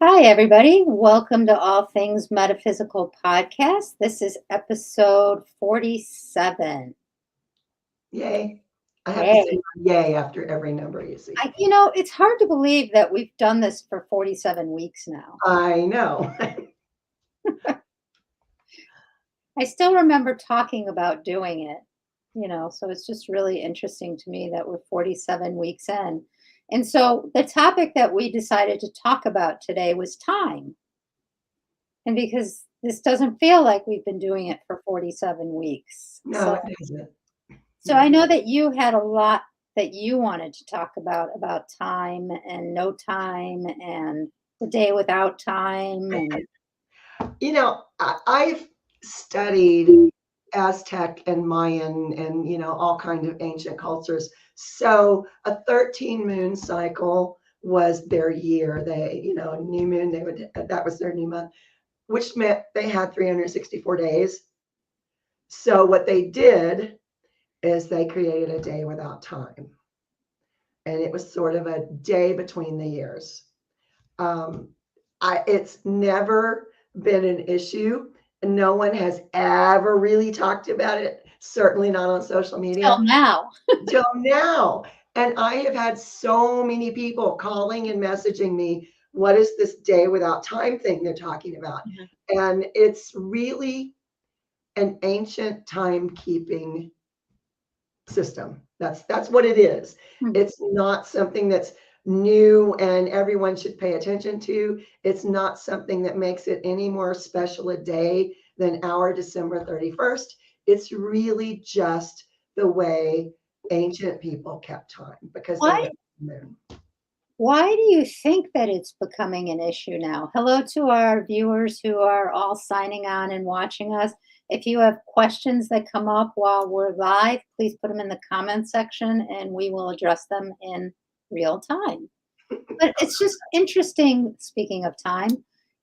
Hi, everybody. Welcome to All Things Metaphysical Podcast. This is episode 47. Yay. I have to say Yay. yay after every number you see. It's hard to believe that we've done this for 47 weeks now. I know. I still remember talking about doing it, so it's just really interesting to me that we're 47 weeks in. And so the topic that we decided to talk about today was time. And because this doesn't feel like we've been doing it for 47 weeks. No, it isn't. So I know that you had a lot that you wanted to talk about time and no time and the day without time and I've studied Aztec and Mayan and, all kinds of ancient cultures. So a 13 moon cycle was their year. New moon, that was their new month, which meant they had 364 days. So what they did is they created a day without time. And it was sort of a day between the years. Um, it's never been an issue. No one has ever really talked about it, certainly not on social media. till now. Till now. And I have had so many people calling and messaging me, what is this day without time thing they're talking about? Mhm. And it's really an ancient timekeeping system. That's what it is. Mhm. It's not something that's new and everyone should pay attention to. It's not something that makes it any more special a day than our December 31st. It's really just the way ancient people kept time because they Why went to the moon. why do you think that it's becoming an issue now? Hello to our viewers who are all signing on and watching us. If you have questions that come up while we're live, please put them in the comment section and we will address them in real time. But it's just interesting, speaking of time,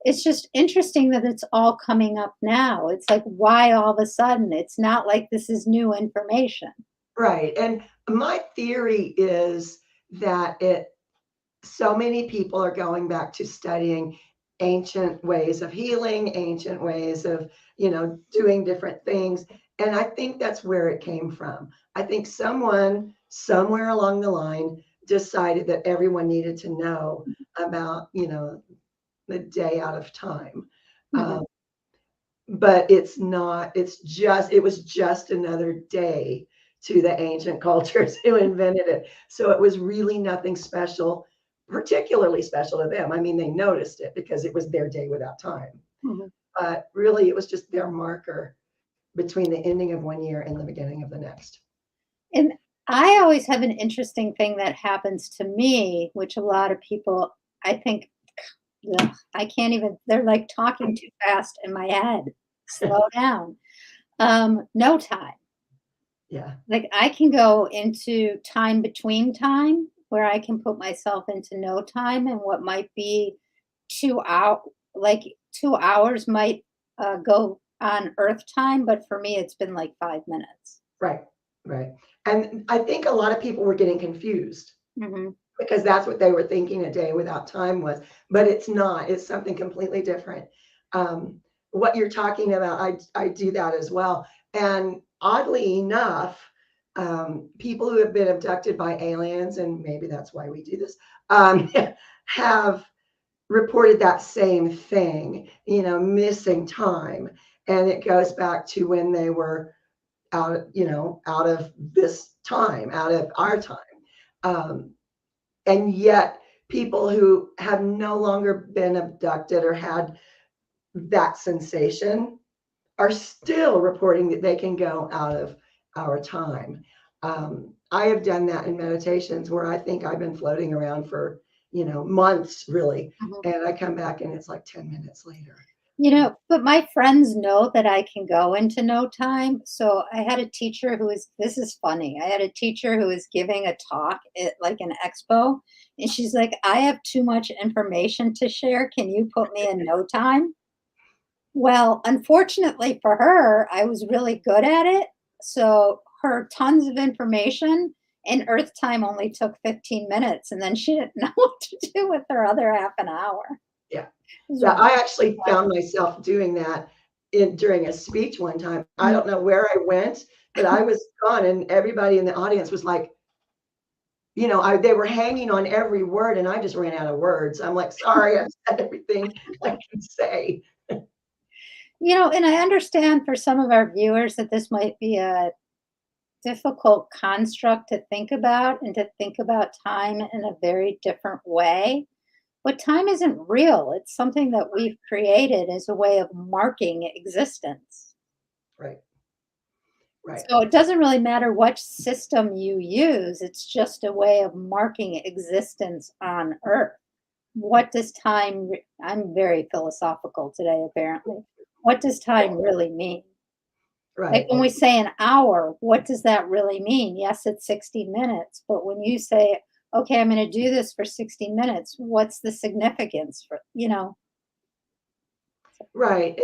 it's just interesting that it's all coming up now. It's like, why all of a sudden? It's not like this is new information. Right. And my theory is that so many people are going back to studying ancient ways of healing, ancient ways of, doing different things. And I think that's where it came from. I think someone somewhere along the line decided that everyone needed to know about, the day out of time. Mhm. Um, but it's not, it was just another day to the ancient cultures who invented it. So it was really nothing special, particularly special to them. I mean, they noticed it because it was their day without time. Mhm. But really, it was just their marker between the ending of one year and the beginning of the next. And I always have an interesting thing that happens to me, which a lot of people, I think, ugh, I can't even, they're like talking too fast in my head. Slow down. No time. Yeah. Like I can go into time between time where I can put myself into no time and what might be 2 hour, like 2 hours might go on Earth time, but for me it's been like 5 minutes. Right. Right. And I think a lot of people were getting confused Hmm. because that's what they were thinking a day without time was, but it's not. It's something completely different. Um, what you're talking about, I do that as well. And oddly enough, people who have been abducted by aliens, and maybe that's why we do this, have reported that same thing, missing time. And it goes back to when they were out of this time, out of our time. Um, and yet people who have no longer been abducted or had that sensation are still reporting that they can go out of our time. I have done that in meditations where I think I've been floating around for months really, and I come back and it's like 10 minutes later. But my friends know that I can go into no time. So I had a teacher this is funny. I had a teacher who was giving a talk at like an expo, and she's like, I have too much information to share. Can you put me in no time? Well, unfortunately for her, I was really good at it. So her tons of information in Earth time only took 15 minutes, and then she didn't know what to do with her other half an hour. Yeah. This Yeah, is I actually found myself doing that during a speech one time. I don't know where I went, but I was gone, and everybody in the audience was like, they were hanging on every word, and I just ran out of words. I'm like, sorry, I've said everything I can say. And I understand for some of our viewers that this might be a difficult construct to think about and to think about time in a very different way. But time isn't real. It's something that we've created as a way of marking existence. Right, right, So it doesn't really matter which system you use, it's just a way of marking existence on Earth. What does I'm very philosophical today, apparently. What does time really mean? Like right. when we say an hour, what does that really mean? Yes, it's 60 minutes, but when you say, okay, I'm going to do this for 60 minutes, what's the significance for? Right.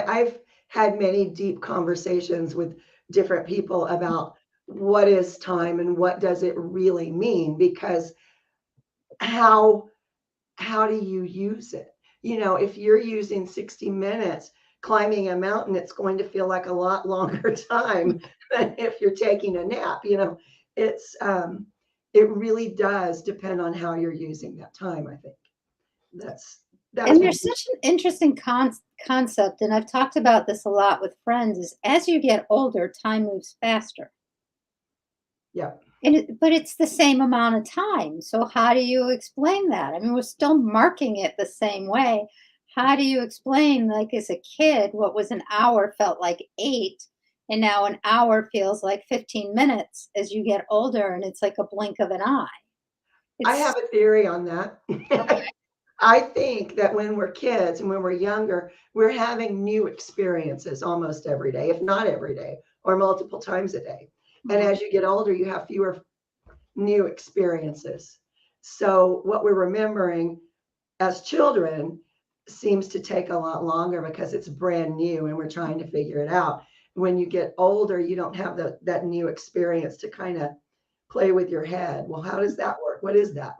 I've had many deep conversations with different people about what is time and what does it really mean, because how how do you use it? If you're using 60 minutes climbing a mountain, it's going to feel like a lot longer time than if you're taking a nap. It really does depend on how you're using that time, I think. That's And my there's such an interesting concept, and I've talked about this a lot with friends, is as you get older, time moves faster. yeah. But it's the same amount of time. So how do you explain that? I mean, we're still marking it the same way. How do you explain, like as a kid, what was an hour felt like 8, and now an hour feels like 15 minutes as you get older, and it's like a blink of an eye. I It's have a theory on that. okay. I think that when we're kids and when we're younger, we're having new experiences almost every day, if not every day, or multiple times a day. And Mhm. as you get older, you have fewer new experiences. So what we're remembering as children seems to take a lot longer because it's brand new and we're trying to figure it out. When you get older, you don't have that new experience to kind of play with your head. Well, how does that work? What is that?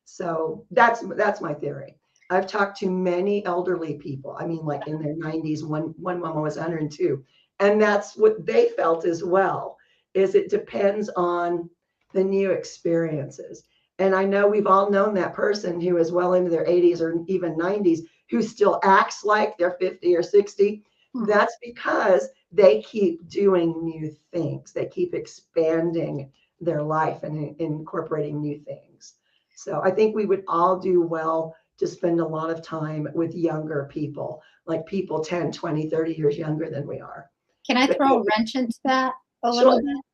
So that's my theory. I've talked to many elderly people. I mean, like in their 90s. One woman was 102, and that's what they felt as well. Is it depends on the new experiences. And I know we've all known that person who is well into their 80s or even 90s who still acts like they're 50 or 60. Mhm. That's because they keep doing new things. They keep expanding their life and incorporating new things. So I think we would all do well to spend a lot of time with younger people, like people 10, 20, 30 years younger than we are. Can I But throw a wrench into that a little sure, bit?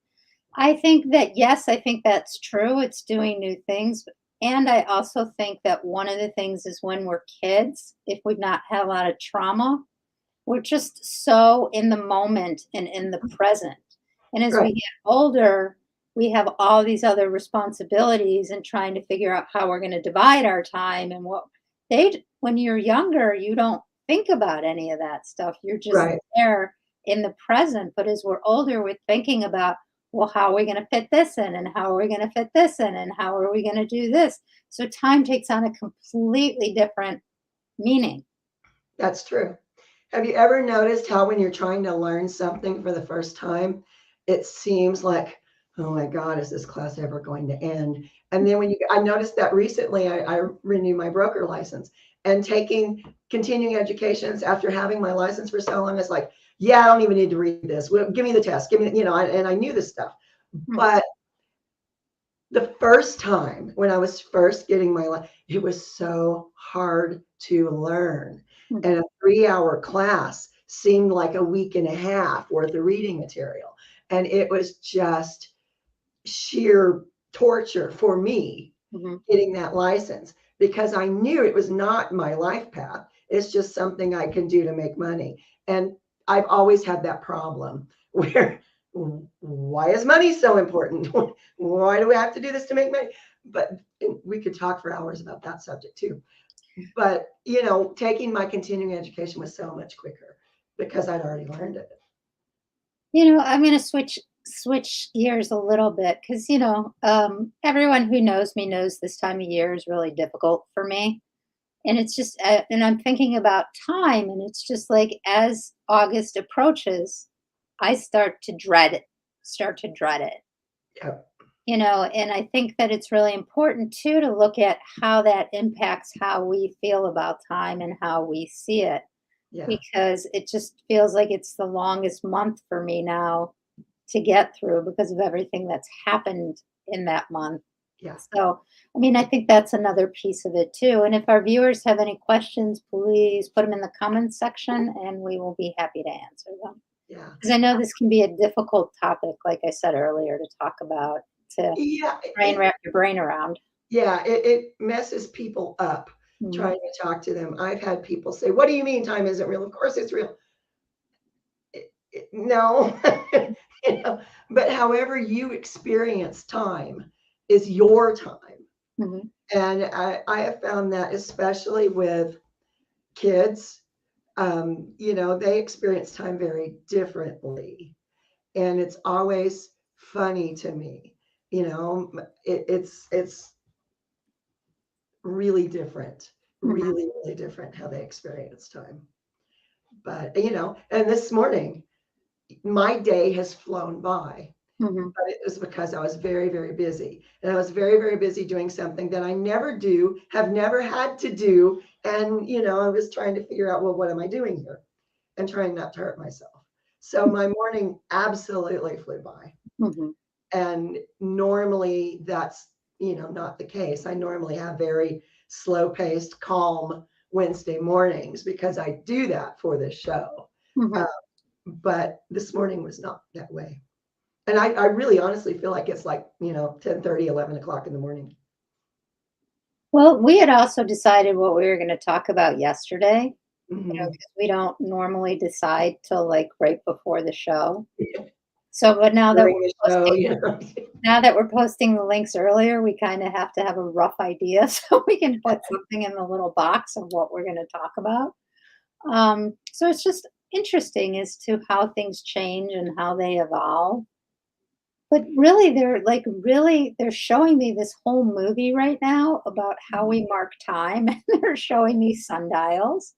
I think that, yes, I think that's true. It's doing new things. And I also think that one of the things is when we're kids, if we've not had a lot of trauma, we're just so in the moment and in the present. And as we right, get older, we have all these other responsibilities and trying to figure out how we're going to divide our time and when you're younger, you don't think about any of that stuff. You're just right. there in the present. But as we're older, we're thinking about, well, how are we going to fit this in? And how are we going to fit this in? And how are we going to do this? So time takes on a completely different meaning. That's true. Have you ever noticed how when you're trying to learn something for the first time, it seems like, oh my God, is this class ever going to end? And then I noticed that recently I renewed my broker license, and taking continuing educations after having my license for so long, it's like, yeah, I don't even need to read this. Well, give me the test. Give me, and I knew this stuff. Hmm. But the first time when I was first getting it was so hard to learn. Hmm. And a 3-hour class seemed like a week and a half worth of reading material. And it was just sheer torture for me Hmm. getting that license because I knew it was not my life path. It's just something I can do to make money. And I've always had that problem where why is money so important? Why do we have to do this to make money? But we could talk for hours about that subject too. But, taking my continuing education was so much quicker because I'd already learned it. I'm going to switch gears a little bit because everyone who knows me knows this time of year is really difficult for me. And it's just, and I'm thinking about time, and it's just like as August approaches, I start to dread it. Yep. And I think that it's really important too to look at how that impacts how we feel about time and how we see it, Yeah. because it just feels like it's the longest month for me now to get through because of everything that's happened in that month. Yeah. So, I mean, I think that's another piece of it too. And if our viewers have any questions, please put them in the comments section and we will be happy to answer them. Yeah. Because I know this can be a difficult topic, like I said earlier, to talk about, to Yeah. try and wrap your brain around. Yeah, it messes people up Mhm, trying to talk to them. I've had people say, "What do you mean time isn't real?" Of course it's real. No, you know, but however you experience time is your time. mhm, And I have found that especially with kids, they experience time very differently. And it's always funny to me. It's mhm, really different how they experience time. But and this morning, my day has flown by, mhm. but it was because I was very busy. And I was very busy doing something that I never do, have never had to do. And, I was trying to figure out, well, what am I doing here? And trying not to hurt myself. So my morning absolutely flew by. Mhm. And normally that's, not the case. I normally have very slow paced, calm Wednesday mornings because I do that for this show. Uh, Mhm. but this morning was not that way. And I really honestly feel like it's like, 10:30, 11 o'clock in the morning. Well, we had also decided what we were going to talk about yesterday, Mhm. because we don't normally decide till like right before the show. So, but now that During we're the show, posting, you know. now that we're posting the links earlier, we kind of have to have a rough idea so we can put something in the little box of what we're going to talk about. So it's just interesting as to how things change and how they evolve. But really, they're showing me this whole movie right now about how we mark time. And they're showing me sundials.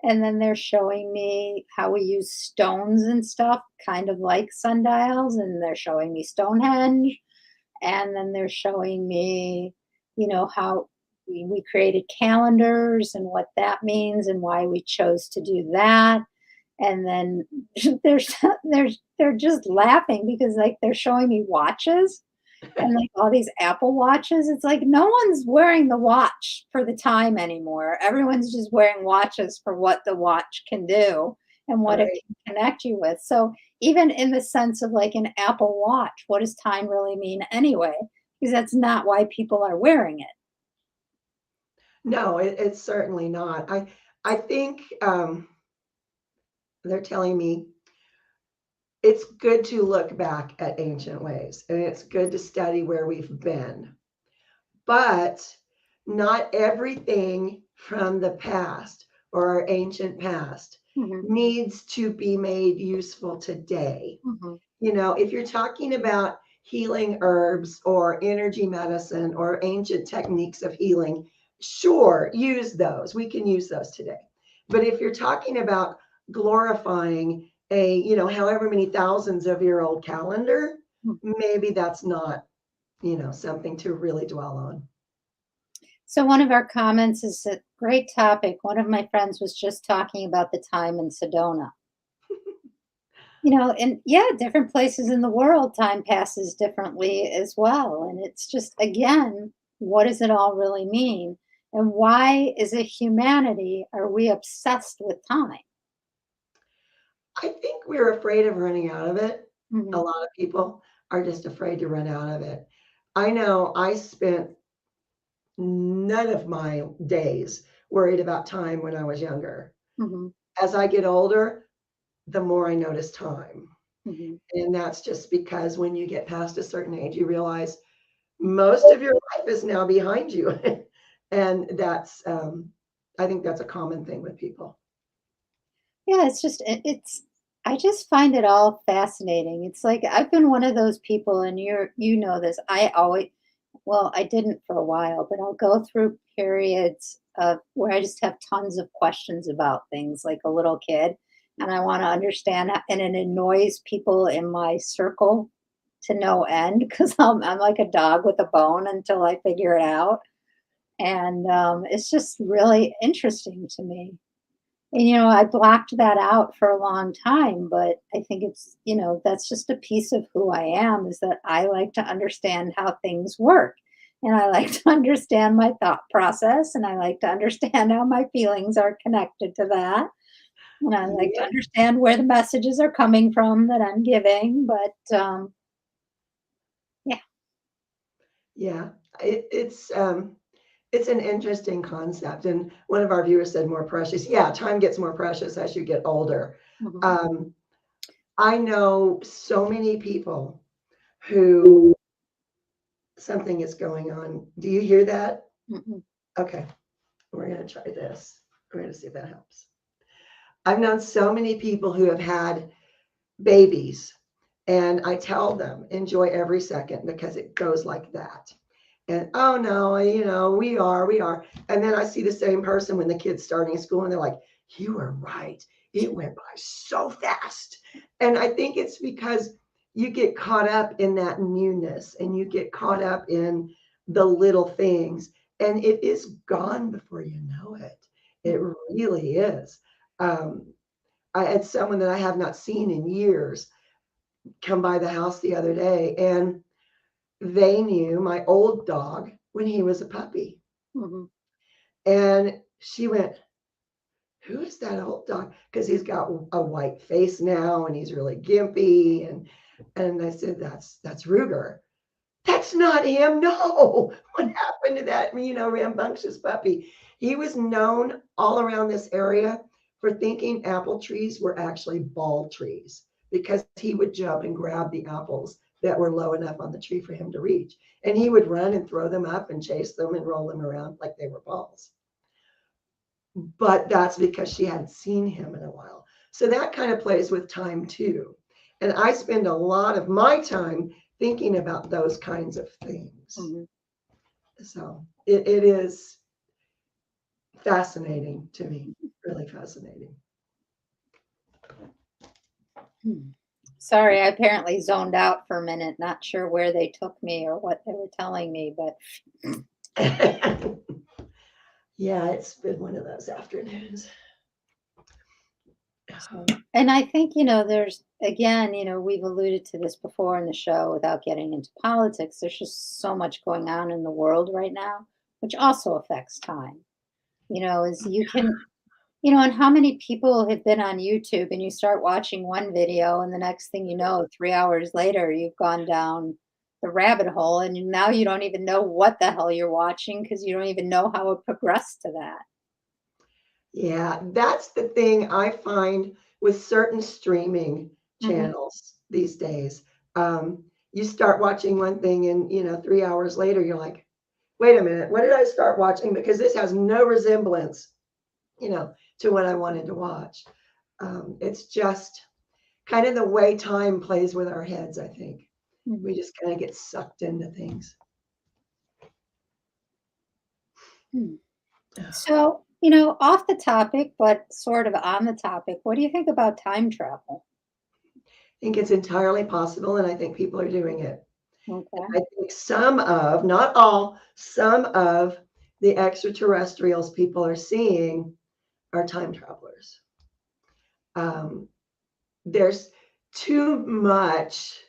And then they're showing me how we use stones and stuff, kind of like sundials. And they're showing me Stonehenge. And then they're showing me, how we created calendars and what that means and why we chose to do that. And then there's they're just laughing because like they're showing me watches and like all these Apple watches. It's like no one's wearing the watch for the time anymore. Everyone's just wearing watches for what the watch can do and what it Right. can connect you with. So even in the sense of like an Apple Watch, what does time really mean anyway? Because that's not why people are wearing it. No, it's certainly not. I think they're telling me it's good to look back at ancient ways and it's good to study where we've been. But not everything from the past or our ancient past Mhm, needs to be made useful today. mhm, If you're talking about healing herbs or energy medicine or ancient techniques of healing, sure, use those. We can use those today. But if you're talking about glorifying a, however many thousands of year old calendar, mhm. maybe that's not, something to really dwell on. So one of our comments is a great topic. One of my friends was just talking about the time in Sedona. And yeah, different places in the world, time passes differently as well. And it's just, again, what does it all really mean? And why, as a humanity, are we obsessed with time? I think we're afraid of running out of it. A Hmm. lot of people are just afraid to run out of it. I know I spent none of my days worried about time when I was younger. Hmm. As I get older, the more I notice time. Hmm. And that's just because when you get past a certain age, you realize most of your life is now behind you. And I think that's a common thing with people. Yeah, it's just, I just find it all fascinating. It's like I've been one of those people, and you know this. I always Well, I didn't for a while, but I'll go through periods of where I just have tons of questions about things like a little kid, and I want to understand, and it annoys people in my circle to no end because I'm like a dog with a bone until I figure it out. And it's just really interesting to me. And, I blocked that out for a long time, but I think that's just a piece of who I am is that I like to understand how things work. And I like to understand my thought process, and I like to understand how my feelings are connected to that. And I like to Yeah, understand where the messages are coming from that I'm giving. But yeah. yeah. It's an interesting concept. And one of our viewers said more precious. Yeah, time gets more precious as you get older. Mhm. Um, I know so many people who something is going on. Do you hear that? Mhm. Okay, we're going to try this. We're going to see if that helps. I've known so many people who have had babies, and I tell them, enjoy every second because it goes like that. And oh no, we are. And then I see the same person when the kid's starting school and they're like, you were right. It went by so fast. And I think it's because you get caught up in that newness and you get caught up in the little things and it is gone before you know it. It really is. Um, I had someone that I have not seen in years come by the house the other day and they knew my old dog when he was a puppy. Mhm. And she went, who is that old dog? Because he's got a white face now and he's really gimpy. And I said, that's Ruger. That's not him. No. What happened to that, rambunctious puppy? He was known all around this area for thinking apple trees were actually ball trees because he would jump and grab the apples that were low enough on the tree for him to reach. And he would run and throw them up and chase them and roll them around like they were balls. But that's because she hadn't seen him in a while. So that kind of plays with time too. And I spend a lot of my time thinking about those kinds of things. Mhm. So it is fascinating to me, really fascinating. Hmm. Sorry, I apparently zoned out for a minute, not sure where they took me or what they were telling me, but Yeah, it's been one of those afternoons. so, and I think, there's again, we've alluded to this before in the show without getting into politics. There's just so much going on in the world right now, which also affects time. As you can, and how many people have been on YouTube and you start watching one video and the next thing you know, 3 hours later, you've gone down the rabbit hole and now you don't even know what the hell you're watching because you don't even know how it progressed to that. Yeah, that's the thing I find with certain streaming Mhm. channels these days. You start watching one thing and 3 hours later you're like, wait a minute, what did I start watching? Because this has no resemblance, to what I wanted to watch. It's just kind of the way time plays with our heads, I think. We Mhm. just kind of get sucked into things. Hmm. So, off the topic, but sort of on the topic, what do you think about time travel? I think it's entirely possible, and I think people are doing it. Okay. I think some of, not all, some of the extraterrestrials people are seeing are time travelers. Um, there's too much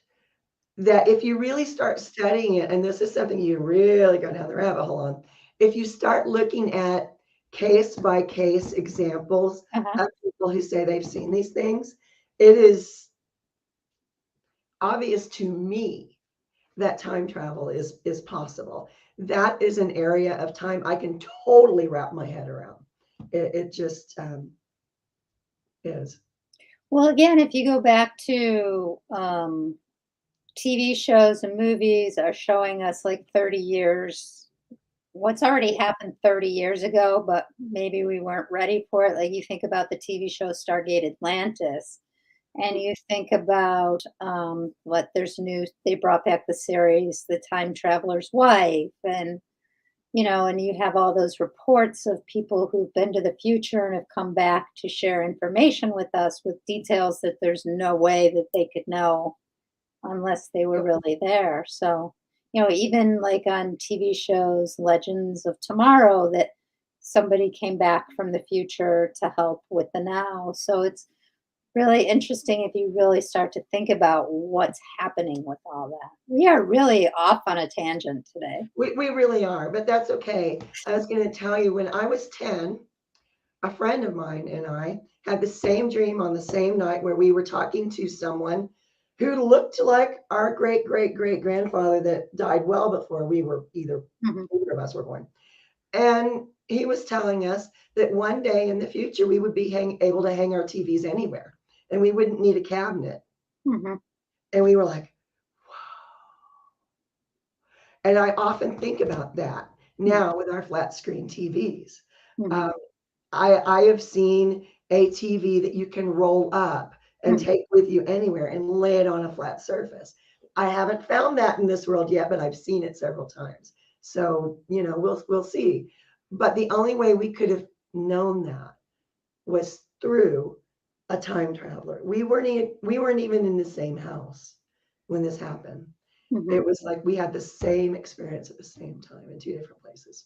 that if you really start studying it, and this is something you really go down the rabbit hole on, if you start looking at case by case examples Uh-huh. of people who say they've seen these things, it is obvious to me that time travel is possible. That is an area of time I can totally wrap my head around. It just is. Well, again, if you go back to TV shows and movies are showing us like 30 years, what's already happened 30 years ago, but maybe we weren't ready for it. Like you think about the TV show Stargate Atlantis, and you think about what there's new, they brought back the series, The Time Traveler's Wife, and and you have all those reports of people who've been to the future and have come back to share information with us with details that there's no way that they could know unless they were really there. So, even like on TV shows, Legends of Tomorrow, that somebody came back from the future to help with the now. So it's really interesting if you really start to think about what's happening with all that. We are really off on a tangent today. We really are, but that's okay. I was going to tell you when I was 10, a friend of mine and I had the same dream on the same night where we were talking to someone who looked like our great great great grandfather that died well before we were Mhm, either of us were born. And he was telling us that one day in the future we would be able to hang our TVs anywhere and we wouldn't need a cabinet. mhm, And we were like, and I often think about that mhm, now with our flat screen TVs. mhm, Um, I have seen a TV that you can roll up and mhm. take with you anywhere and lay it on a flat surface. I haven't found that in this world yet, but I've seen it several times. So, we'll see. But the only way we could have known that was through a time traveler. We weren't even in the same house when this happened. Mhm. It was like we had the same experience at the same time in two different places.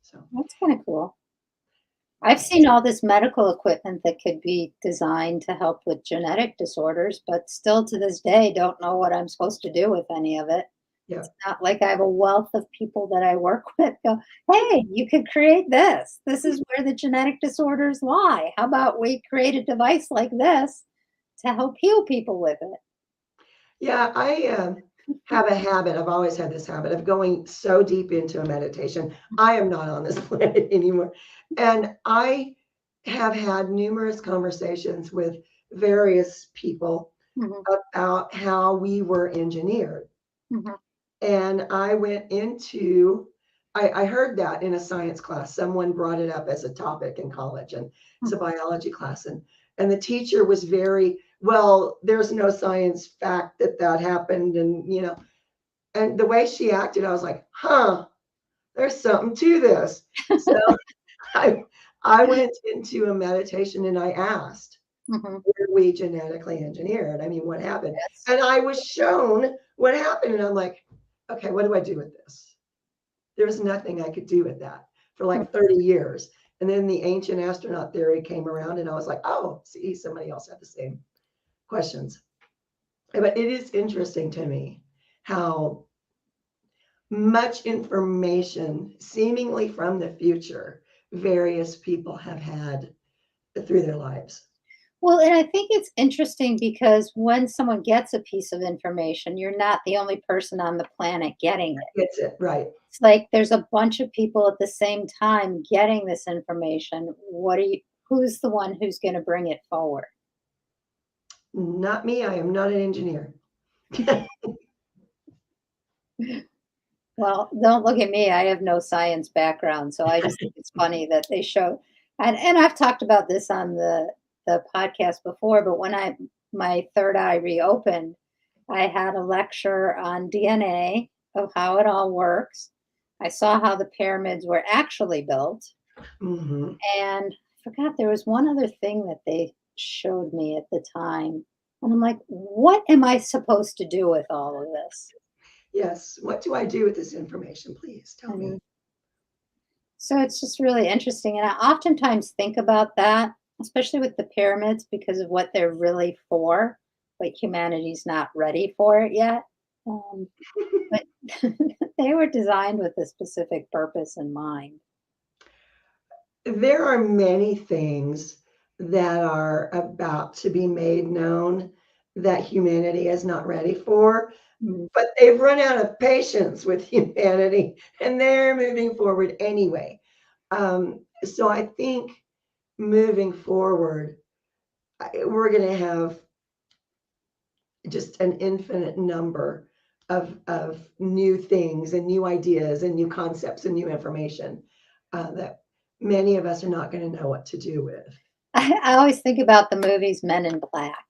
So, That's kind of cool. I've yeah, seen all this medical equipment that could be designed to help with genetic disorders, but still to this day don't know what I'm supposed to do with any of it. yeah. It's not like I have a wealth of people that I work with go, hey, you could create this. This is where the genetic disorders lie. How about we create a device like this to help heal people with it? Yeah, I have a habit. I've always had this habit of going so deep into a meditation. I am not on this planet anymore. And I have had numerous conversations with various people Mhm, about how we were engineered. mhm, And I heard that in a science class. Someone brought it up as a topic in college, and it's a mhm, biology class. And the teacher was very, well, there's no science fact that that happened. And the way she acted, I was like, huh, there's something to this. So I, I went into a meditation and I asked, mhm. were we genetically engineered? I mean, what happened? Yes. And I was shown what happened. And I'm like, okay, what do I do with this? There was nothing I could do with that for like 30 years. And then the ancient astronaut theory came around, and I was like, oh, see, somebody else had the same questions. But it is interesting to me how much information, seemingly from the future, various people have had through their lives. Well, and I think it's interesting because when someone gets a piece of information, you're not the only person on the planet getting it. Gets it right. It's like there's a bunch of people at the same time getting this information. Who's the one who's going to bring it forward? Not me. I am not an engineer. Well, don't look at me. I have no science background, so I just think it's funny that they show, and I've talked about this on the podcast before, but when my third eye reopened, I had a lecture on DNA of how it all works. I saw how the pyramids were actually built, Hmm. and I forgot there was one other thing that they showed me at the time. And I'm like, what am I supposed to do with all of this? Yes. What do I do with this information? Please tell me. And so it's just really interesting. And I oftentimes think about that, especially with the pyramids, because of what they're really for. But humanity's not ready for it yet. But they were designed with a specific purpose in mind. There are many things that are about to be made known that humanity is not ready for, Mhm. but they've run out of patience with humanity and they're moving forward anyway. So I think moving forward, we're going to have just an infinite number of new things and new ideas and new concepts and new information that many of us are not going to know what to do with. I always think about the movies Men in Black.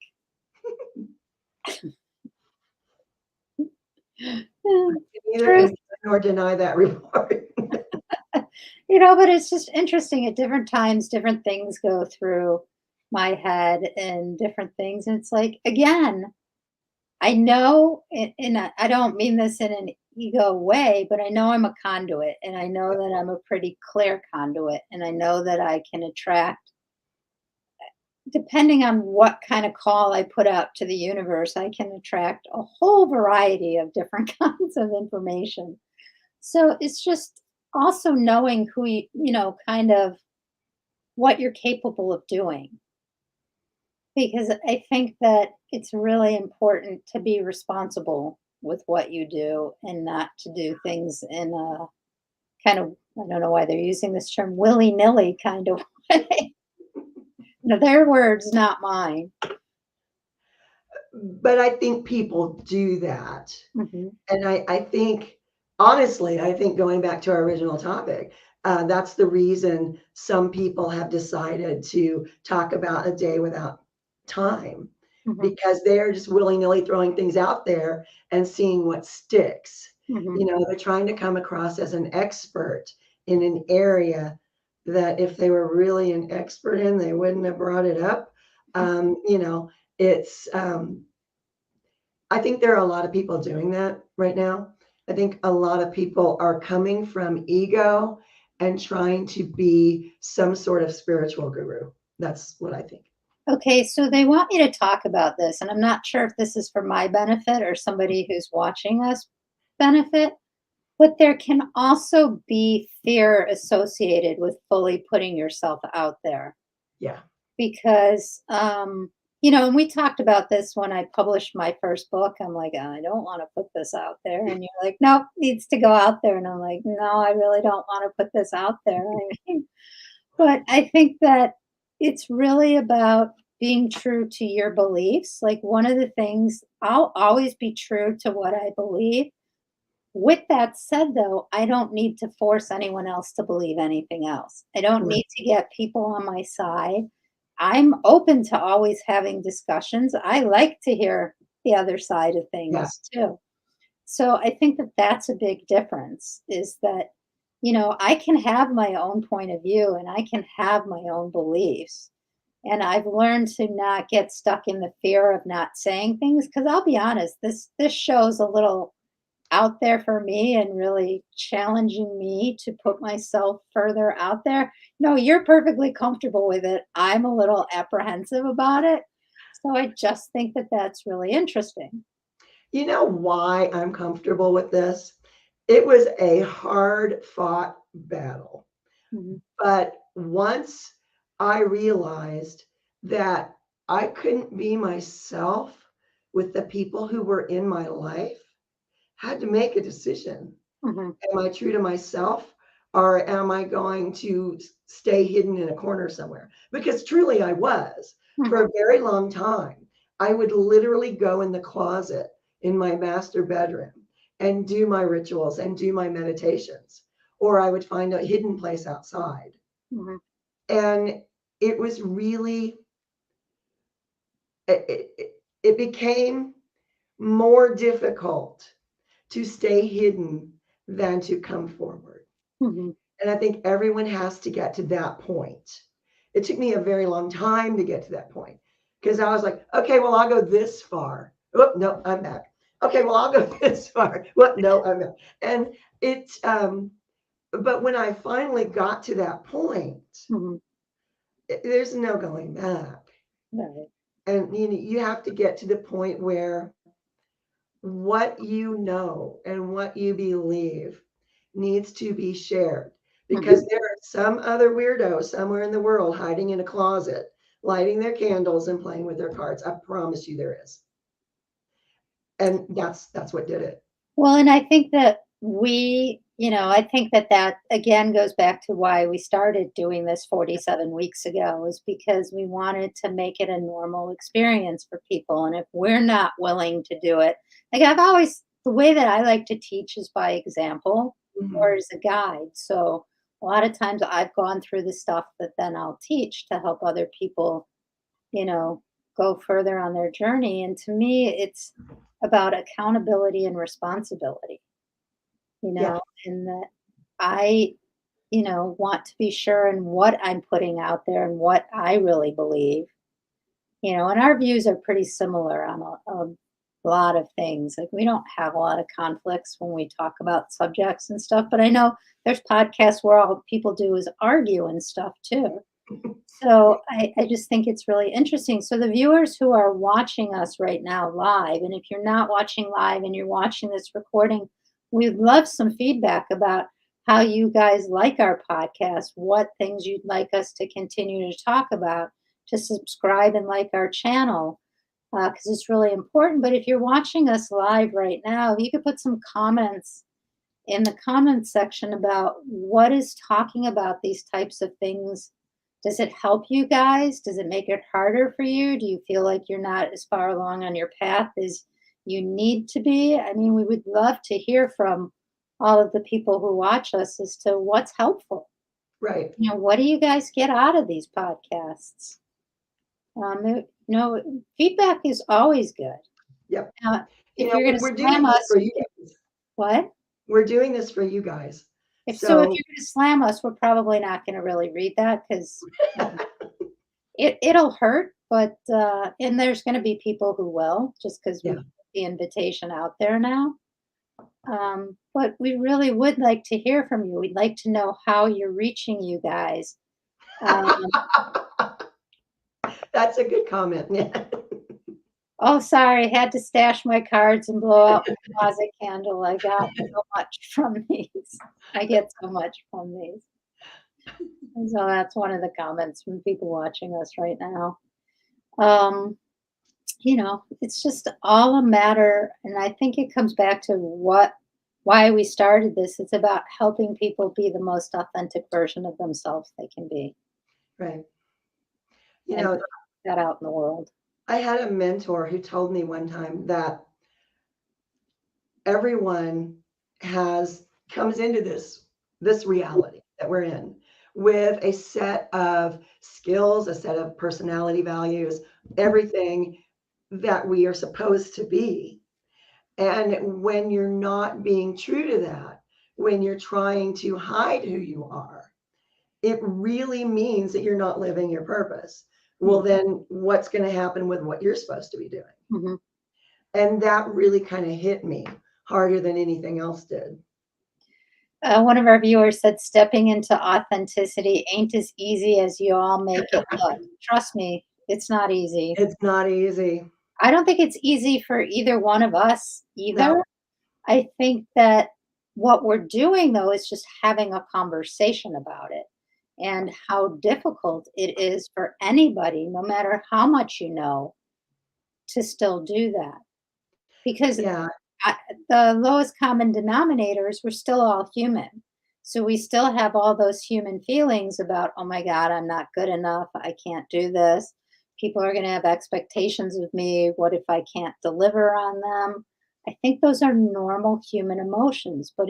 Neither Truth. enjoy nor deny that reward. But it's just interesting at different times, different things go through my head and different things. And it's like, again, I know, and I don't mean this in an ego way, but I know I'm a conduit and I know that I'm a pretty clear conduit and I know that I can attract, depending on what kind of call I put out to the universe, I can attract a whole variety of different kinds of information. So it's just also knowing who kind of what you're capable of doing. Because I think that it's really important to be responsible with what you do and not to do things in a kind of, I don't know why they're using this term, willy nilly kind of way. Their words, not mine. But I think people do that. Hmm. And I think, honestly, I think going back to our original topic, that's the reason some people have decided to talk about a day without time Hmm. because they're just willy-nilly throwing things out there and seeing what sticks. Hmm. They're trying to come across as an expert in an area that if they were really an expert in, they wouldn't have brought it up. It's I think there are a lot of people doing that right now. I think a lot of people are coming from ego and trying to be some sort of spiritual guru. That's what I think. Okay, so they want me to talk about this, and I'm not sure if this is for my benefit or somebody who's watching us benefit, but there can also be fear associated with fully putting yourself out there Yeah. because, and we talked about this when I published my first book. I'm like, I don't want to put this out there. And you're like, nope, needs to go out there. And I'm like, no, I really don't want to put this out there. I mean, but I think that it's really about being true to your beliefs. Like one of the things, I'll always be true to what I believe. With that said, though, I don't need to force anyone else to believe anything else. I don't Right. need to get people on my side. I'm open to always having discussions. I like to hear the other side of Yeah. things too. So I think that that's a big difference is that, I can have my own point of view and I can have my own beliefs. And I've learned to not get stuck in the fear of not saying things because I'll be honest, this show's a little out there for me and really challenging me to put myself further out there. No, you're perfectly comfortable with it. I'm a little apprehensive about it. So I just think that that's really interesting. You know why I'm comfortable with this? It was a hard fought battle. Mhm. But once I realized that I couldn't be myself with the people who were in my life, had to make a decision. Mhm. Am I true to myself or am I going to stay hidden in a corner somewhere? Because truly I was for Mhm. a very long time. I would literally go in the closet in my master bedroom and do my rituals and do my meditations, or I would find a hidden place outside. Mhm. And it was really, it became more difficult to stay hidden than to come forward. Mhm. And I think everyone has to get to that point. It took me a very long time to get to that point because I was like, okay, well, I'll go this far. Oh, no, I'm back. Okay, well, I'll go this far. What? No, I'm back. And it's, but when I finally got to that point, Mhm. there's no going back. Right. And you have to get to the point where what you know and what you believe needs to be shared because Mhm. there are some other weirdo somewhere in the world hiding in a closet, lighting their candles and playing with their cards. I promise you there is. And that's what did it. Well, and I think that I think that that again goes back to why we started doing this 47 weeks ago, is because we wanted to make it a normal experience for people. And if we're not willing to do it, like the way that I like to teach is by example or Mhm. as a guide. So a lot of times I've gone through the stuff that then I'll teach to help other people, you know, go further on their journey. And to me, it's about accountability and responsibility, Yeah. and that I, want to be sure in what I'm putting out there and what I really believe. And our views are pretty similar on a lot of things. Like, we don't have a lot of conflicts when we talk about subjects and stuff, but I know there's podcasts where all people do is argue and stuff too. So I just think it's really interesting. So the viewers who are watching us right now live, and if you're not watching live and you're watching this recording, we'd love some feedback about how you guys like our podcast, what things you'd like us to continue to talk about, to subscribe and like our channel, because it's really important. But if you're watching us live right now, you could put some comments in the comments section about what is talking about these types of things. Does it help you guys? Does it make it harder for you? Do you feel like you're not as far along on your path as you need to be? I mean, we would love to hear from all of the people who watch us as to what's helpful. Right. What do you guys get out of these podcasts? Feedback is always good. Yep. If you're going to We're slam doing this us, for you guys. what? We're doing this for you guys. If So you're going to slam us, we're probably not going to really read that because it'll hurt. But and there's going to be people who will, just because we yeah. put the invitation out there now. But we really would like to hear from you. We'd like to know how you're reaching you guys. That's a good comment. Yeah. Oh, sorry, had to stash my cards and blow out my closet candle. I got so much from these. I get so much from these. And so that's one of the comments from people watching us right now. It's just all a matter, and I think it comes back to why we started this. It's about helping people be the most authentic version of themselves they can be. Right. And put that out in the world. I had a mentor who told me one time that everyone comes into this reality that we're in with a set of skills, a set of personality values, everything that we are supposed to be. And when you're not being true to that, when you're trying to hide who you are, it really means that you're not living your purpose. Well, then what's going to happen with what you're supposed to be doing? Mm-hmm. And that really kind of hit me harder than anything else did. One of our viewers said, stepping into authenticity ain't as easy as you all make it look. Trust me, it's not easy. It's not easy. I don't think it's easy for either one of us either. No. I think that what we're doing, though, is just having a conversation about it and how difficult it is for anybody, no matter how much you know, to still do that. Because Yeah. the lowest common denominators, we're still all human. So we still have all those human feelings about, oh my God, I'm not good enough. I can't do this. People are going to have expectations of me. What if I can't deliver on them? I think those are normal human emotions, but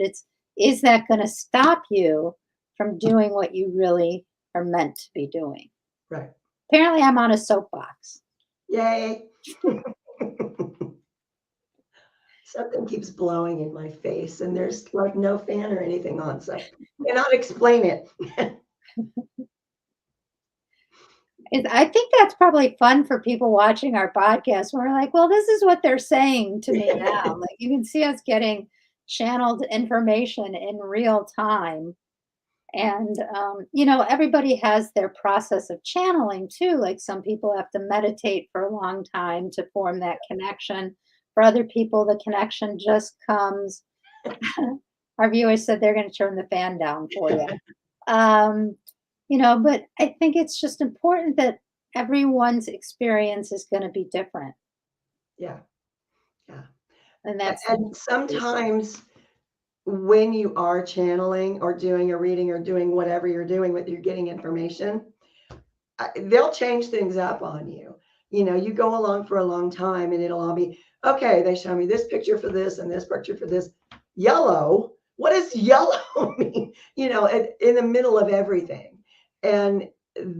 is that going to stop you from doing what you really are meant to be doing? Right. Apparently, I'm on a soapbox. Yay. Something keeps blowing in my face, and there's like no fan or anything on, so I cannot explain it. I think that's probably fun for people watching our podcast. We're like, well, this is what they're saying to me now. Like, you can see us getting channeled information in real time. And, everybody has their process of channeling too. Like, some people have to meditate for a long time to form that connection. For other people, the connection just comes. Our viewers said they're going to turn the fan down for you. But I think it's just important that everyone's experience is going to be different. Yeah. Yeah. And that's And sometimes when you are channeling or doing a reading or doing whatever you're doing with you're getting information, they'll change things up on you. You go along for a long time and it'll all be, okay, they show me this picture for this and this picture for this. Yellow. What does yellow mean? In the middle of everything. And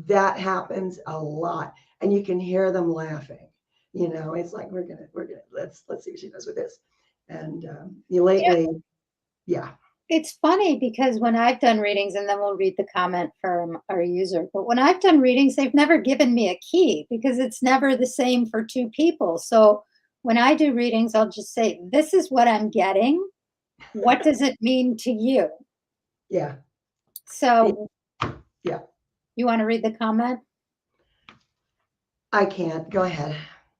that happens a lot, and you can hear them laughing. It's like we're gonna let's see what she does with this. And you Yeah, lately, yeah, it's funny because when I've done readings, and then we'll read the comment from our user, but when I've done readings, they've never given me a key because it's never the same for two people. So when I do readings, I'll just say, "This is what I'm getting. What does it mean to you?" yeah, So yeah. you want to read the comment? I can't. Go ahead.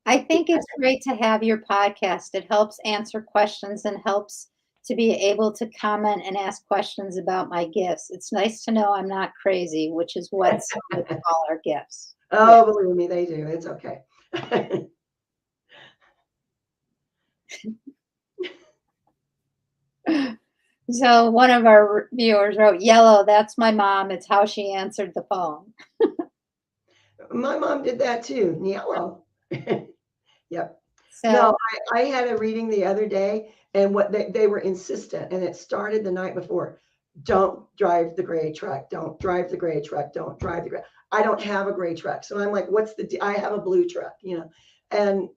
I think it's great to have your podcast. It helps answer questions and helps to be able to comment and ask questions about my gifts. It's nice to know I'm not crazy, which is what some would call our gifts. Yeah. Oh, believe me, they do. It's okay. So one of our viewers wrote, "Yellow, that's my mom. It's how she answered the phone." My mom did that too. Yellow. Yep. No, So, I had a reading the other day, and what they were insistent, and it started the night before. Don't drive the gray truck. Don't drive the gray truck. Don't drive the gray. I don't have a gray truck, so I'm like, what's I have a blue truck. And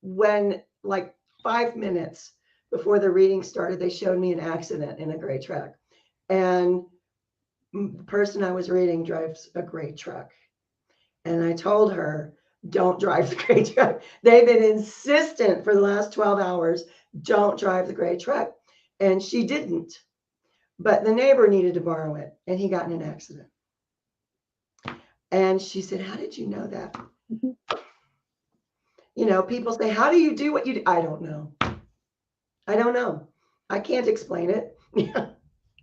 when like 5 minutes before the reading started, they showed me an accident in a gray truck, and the person I was reading drives a gray truck. And I told her, don't drive the gray truck. They've been insistent for the last 12 hours, don't drive the gray truck. And she didn't. But the neighbor needed to borrow it, and he got in an accident. And she said, how did you know that? mhm. People say, how do you do what you do? I don't know. I don't know. I can't explain it.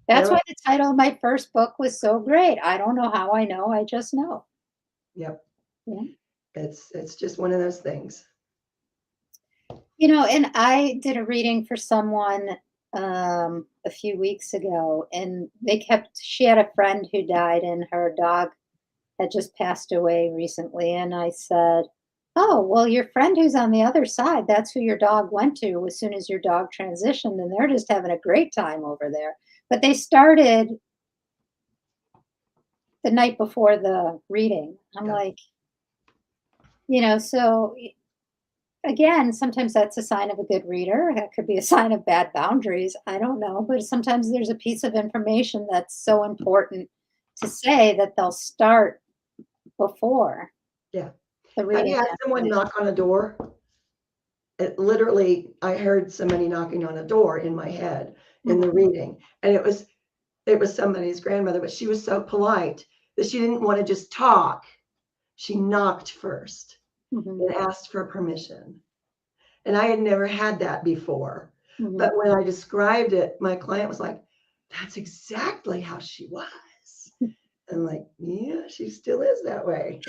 That's why the title of my first book was so great. I don't know how I know, I just know. Yep. Yeah. It's just one of those things. And I did a reading for someone a few weeks ago, and she had a friend who died, and her dog had just passed away recently. And I said, "Oh, well, your friend who's on the other side, that's who your dog went to as soon as your dog transitioned, and they're just having a great time over there." But they started the night before the reading. I'm Yeah. like, so again, sometimes that's a sign of a good reader. That could be a sign of bad boundaries. I don't know. But sometimes there's a piece of information that's so important to say that they'll start before Yeah. the Have reading. you had someone knock on a door? Literally, I heard somebody knocking on a door in my head in the reading, and it was somebody's grandmother, but she was so polite that she didn't want to just talk. She knocked first Mhm, and asked for permission. And I had never had that before. mhm. But when I described it, my client was like, that's exactly how she was. And like, yeah, she still is that way.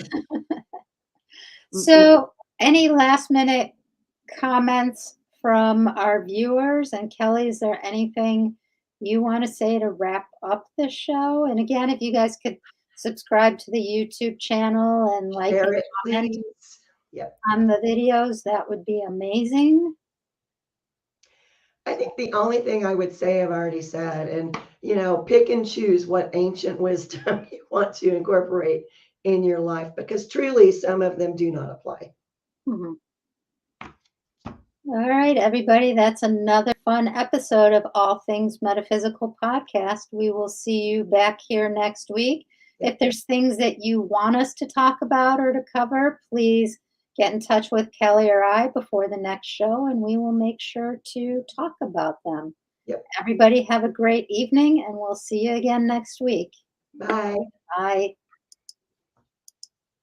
So, any last minute comments from our viewers? And Kelly, is there anything you want to say to wrap up the show? And again, if you guys could subscribe to the YouTube channel and like Share and it, comment please. Yep. on the videos, that would be amazing. I think the only thing I would say I've already said, and pick and choose what ancient wisdom you want to incorporate in your life, because truly some of them do not apply. Mhm. All right, everybody, that's another fun episode of All Things Metaphysical Podcast. We will see you back here next week. If Yep. there's things that you want us to talk about or to cover, please get in touch with Kelly or I before the next show, and we will make sure to talk about them. Yep. Everybody, have a great evening, and we'll see you again next week. Bye. Bye.